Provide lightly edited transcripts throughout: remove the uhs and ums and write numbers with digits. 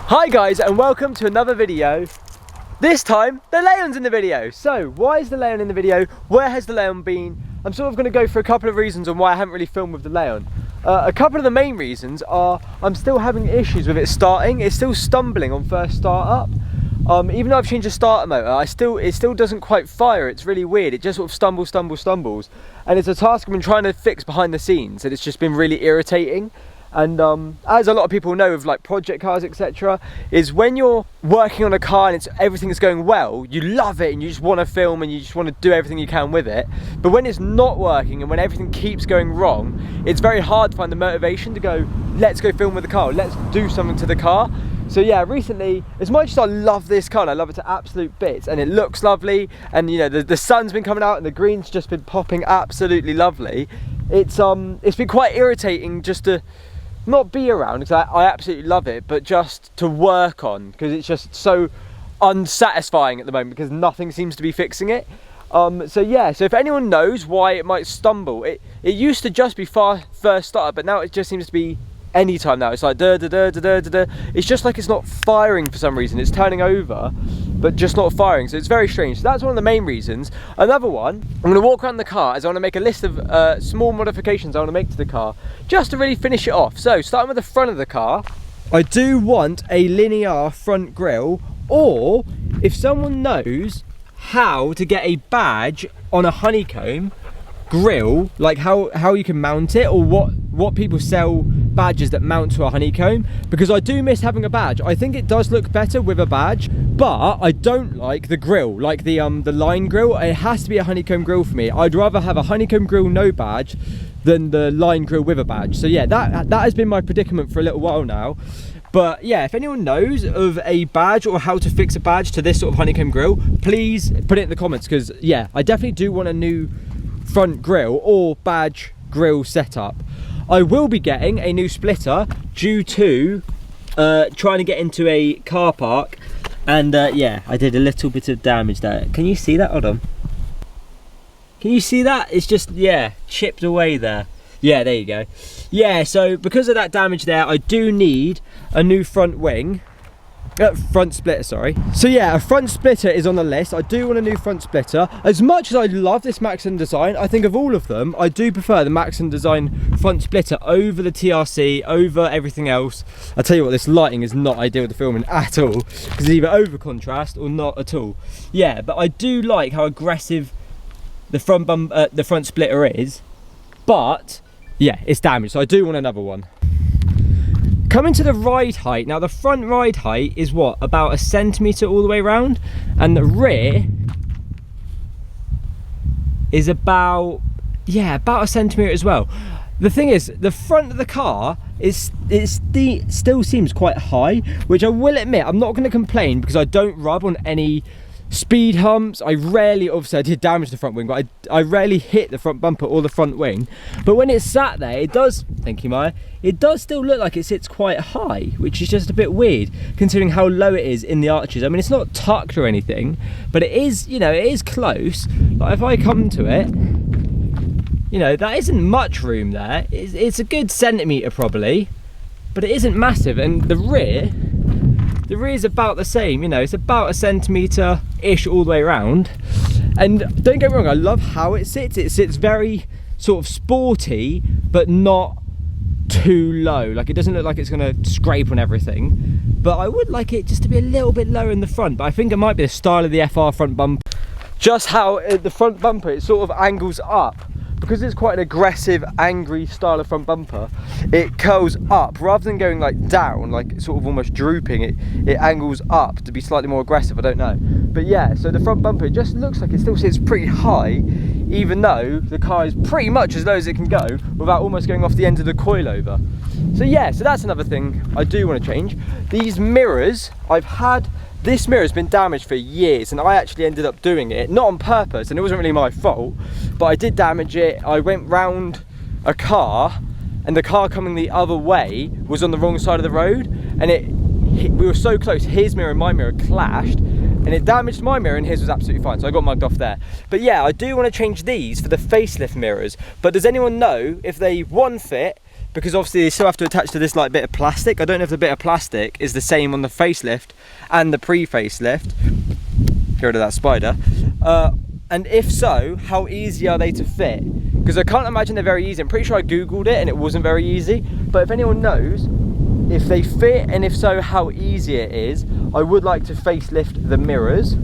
Hi guys, and welcome to another video. This time, the Leon's in the video. So, why is the Leon in the video? Where has the Leon been? I'm sort of going to go through a couple of reasons on why I haven't really filmed with the Leon. A couple of the main reasons are I'm still having issues with it starting. It's still stumbling on first start up. Even though I've changed the starter motor, it still doesn't quite fire. It's really weird. It just sort of stumbles. And it's a task I've been trying to fix behind the scenes, and it's just been really irritating. And as a lot of people know of like project cars, etc., is when you're working on a car and everything is going well, you love it and you just want to film and you just want to do everything you can with it. But when it's not working and when everything keeps going wrong, it's very hard to find the motivation to go, let's go film with the car, let's do something to the car. So yeah, recently, as much as I love this car, and I love it to absolute bits, and it looks lovely, and you know, the sun's been coming out and the green's just been popping absolutely lovely, it's been quite irritating just to not be around, because I absolutely love it, but just to work on, because it's just so unsatisfying at the moment because nothing seems to be fixing it. So yeah, so if anyone knows why it might stumble, it used to just be first start, but now it just seems to be anytime now. It's like da da da da da da da. It's just like it's not firing for some reason. It's turning over, but just not firing. So it's very strange. So that's one of the main reasons. Another one, I'm going to walk around the car as I want to make a list of small modifications I want to make to the car, just to really finish it off. So starting with the front of the car, I do want a linear front grille, or if someone knows how to get a badge on a honeycomb grill, like how you can mount it, or what people sell badges that mount to a honeycomb, because I do miss having a badge. I think it does look better with a badge, but I don't like the grill, like the line grill. It has to be a honeycomb grill for me. I'd rather have a honeycomb grill no badge than the line grill with a badge. So yeah, that has been my predicament for a little while now. But yeah, if anyone knows of a badge or how to fix a badge to this sort of honeycomb grill, please put it in the comments, because yeah, I definitely do want a new front grille or badge grill setup. I will be getting a new splitter due to trying to get into a car park, and yeah, I did a little bit of damage there. Can you see that? Hold on. Can you see that? It's just, yeah, chipped away there. Yeah, there you go. Yeah, so because of that damage there, I do need a new front wing. Front splitter, sorry. So yeah, a front splitter is on the list. I do want a new front splitter. As much as I love this Maxon design, I think of all of them, I do prefer the Maxon design front splitter over the TRC, over everything else. I tell you what, this lighting is not ideal to filming at all, because it's either over contrast or not at all. Yeah, but I do like how aggressive the front splitter is, but yeah, it's damaged, so I do want another one. Coming to the ride height, now the front ride height is what, about 1 centimetre all the way around, and the rear is about 1 centimetre as well. The thing is, the front of the car still seems quite high, which I will admit, I'm not going to complain because I don't rub on any speed humps. I rarely, obviously I did damage the front wing, but I rarely hit the front bumper or the front wing. But when it's sat there, it does, thank you Maya, it does still look like it sits quite high, which is just a bit weird considering how low it is in the arches. I mean, it's not tucked or anything, but it is, you know, it is close. Like if I come to it, you know, that isn't much room there. It's a good centimetre probably, but it isn't massive. And the rear is about the same, you know, it's about 1 centimetre-ish all the way around. And don't get me wrong, I love how it sits. It sits very sort of sporty, but not too low. Like, it doesn't look like it's going to scrape on everything. But I would like it just to be a little bit lower in the front. But I think it might be the style of the FR front bumper. Just how the front bumper, it sort of angles up. Because it's quite an aggressive, angry style of front bumper, it curls up rather than going like down, like sort of almost drooping. It angles up to be slightly more aggressive, I don't know. But yeah, so the front bumper, it just looks like it still sits pretty high, even though the car is pretty much as low as it can go without almost going off the end of the coilover. So yeah, so that's another thing I do want to change. These mirrors, this mirror has been damaged for years, and I actually ended up doing it, not on purpose, and it wasn't really my fault, but I did damage it. I went round a car, and the car coming the other way was on the wrong side of the road, and we were so close, his mirror and my mirror clashed, and it damaged my mirror and his was absolutely fine, so I got mugged off there. But yeah, I do want to change these for the facelift mirrors, but does anyone know if they, one, fit, because obviously they still have to attach to this like bit of plastic. I don't know if the bit of plastic is the same on the facelift and the pre-facelift. Get rid of that spider. And if so, how easy are they to fit? Because I can't imagine they're very easy. I'm pretty sure I googled it and it wasn't very easy. But if anyone knows if they fit, and if so, how easy it is, I would like to facelift the mirrors.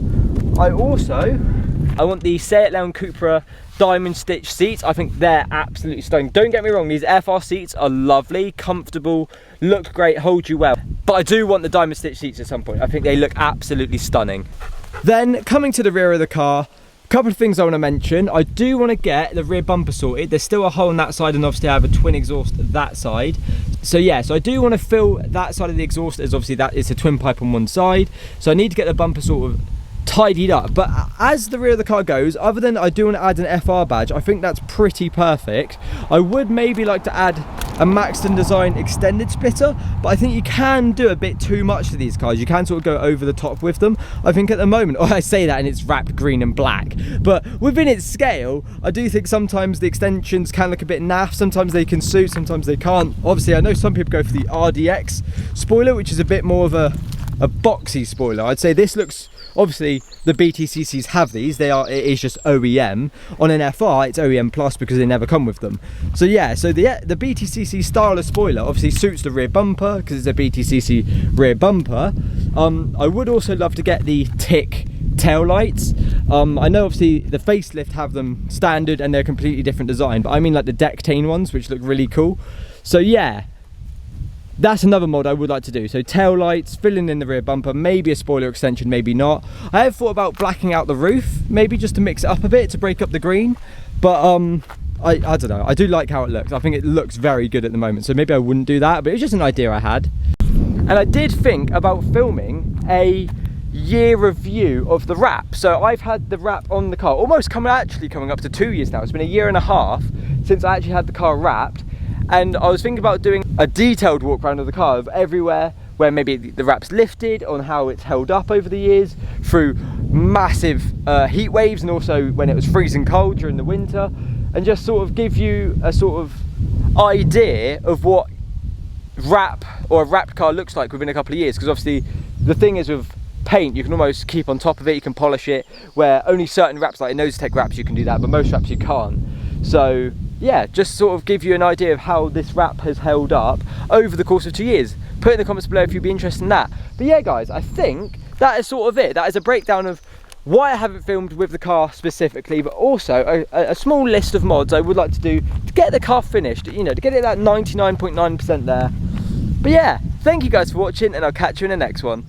I want the Seat Leon Cupra diamond stitch seats. I think they're absolutely stunning. Don't get me wrong, these FR seats are lovely, comfortable, look great, hold you well. But I do want the diamond stitch seats at some point. I think they look absolutely stunning. Then coming to the rear of the car, a couple of things I want to mention. I do want to get the rear bumper sorted. There's still a hole on that side, and obviously I have a twin exhaust that side. So yeah, so I do want to fill that side of the exhaust, as obviously that is a twin pipe on one side. So I need to get the bumper sort of tidied up. But as the rear of the car goes, other than I do want to add an FR badge, I think that's pretty perfect. I would maybe like to add a Maxton Design extended splitter, but I think you can do a bit too much to these cars. You can sort of go over the top with them. I think at the moment, I say that and it's wrapped green and black, but within its scale, I do think sometimes the extensions can look a bit naff. Sometimes they can suit, sometimes they can't. Obviously, I know some people go for the RDX spoiler, which is a bit more of a boxy spoiler. I'd say this looks, obviously the BTCCs have these, it is just OEM. On an FR it's OEM plus because they never come with them. So yeah, so the BTCC style of spoiler obviously suits the rear bumper because it's a BTCC rear bumper. I would also love to get the tick tail lights. I know obviously the facelift have them standard and they're completely different design, but I mean like the Dectane ones, which look really cool. So yeah, that's another mod I would like to do. So tail lights, filling in the rear bumper, maybe a spoiler extension, maybe not. I have thought about blacking out the roof, maybe just to mix it up a bit, to break up the green. But I don't know, I do like how it looks. I think it looks very good at the moment, so maybe I wouldn't do that, but it was just an idea I had. And I did think about filming a year review of the wrap. So I've had the wrap on the car almost coming up to 2 years now. It's been a year and a half since I actually had the car wrapped. And I was thinking about doing a detailed walk around of the car of everywhere where maybe the wrap's lifted, on how it's held up over the years through massive heat waves, and also when it was freezing cold during the winter, and just sort of give you a sort of idea of what wrap or a wrapped car looks like within a couple of years. Because obviously the thing is with paint, you can almost keep on top of it, you can polish it, where only certain wraps like Nosetech wraps you can do that, but most wraps you can't. So yeah, just sort of give you an idea of how this wrap has held up over the course of 2 years. Put in the comments below if you'd be interested in that. But yeah guys, I think that is sort of it. That is a breakdown of why I haven't filmed with the car specifically, but also a small list of mods I would like to do to get the car finished, you know, to get it at 99.9% there. But yeah, thank you guys for watching, and I'll catch you in the next one.